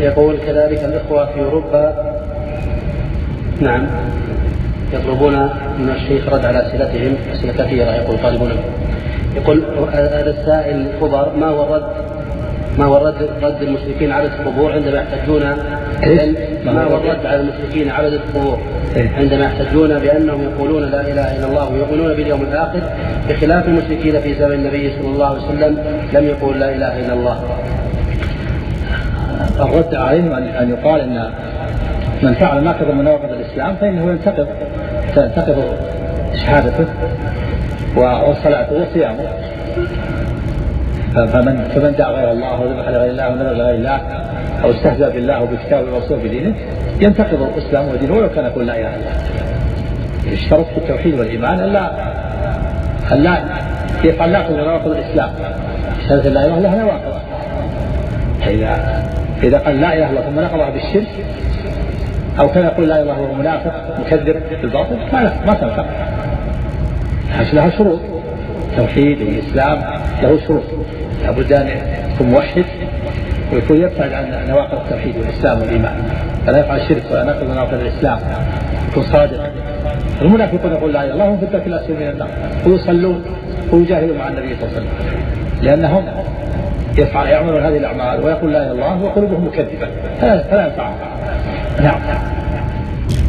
يقول كذلك الإخوة في أوروبا نعم يطلبون من الشيخ رد على أسئلتهم أسئلة كثيرة. يقول طالبون يقول هذا السائل خبر ما هو رد المشركين عبد القبور عندما يحتجون ما هو الرد على المشركين عبد القبور عندما يحتجون بأنهم يقولون لا إله إلا الله ويؤمنون باليوم الآخر بخلاف المشركين في زمن النبي صلى الله عليه وسلم لم يقول لا إله إلا الله. الرد عليهم أن يقال أن من فعل ناقض من نواقض الإسلام فإنه تنتقض شهادته وصلاته وصيامه. فمن دعا غير الله وذبح لغير الله ونذر لغير الله أو استهزأ بالله وبكتابه ورسوله بدينه ينتقض الإسلام ودينه ولو كان يقول لا إله إلا الله. يشترط في التوحيد والإيمان أن لا يفعل ناقض من نواقض الإسلام. شهادة لا إله لها نواقض، إذا قال لا إله إلا الله ثم نقضها بالشرك أو كان يقول لا إله إلا الله وهو منافق مكذب بالباطل ما تنفع. لها شروط، التوحيد والإسلام له شروط، لابد أن يكون موحد ويكون يبتعد عن نواقض التوحيد والإسلام والإيمان، فلا يفعل الشرك ولا ناقض نواقض الإسلام، يكون صادق. المنافقون يقول لا إله إلا الله هم في الدرك الأسفل من النار ويصلون ويجاهدون مع النبي صلى الله عليه وسلم لأنهم يعملون هذه الأعمال ويقول لا إله إلا الله وقلوبهم مكذبة فلا ينفعهم. نعم.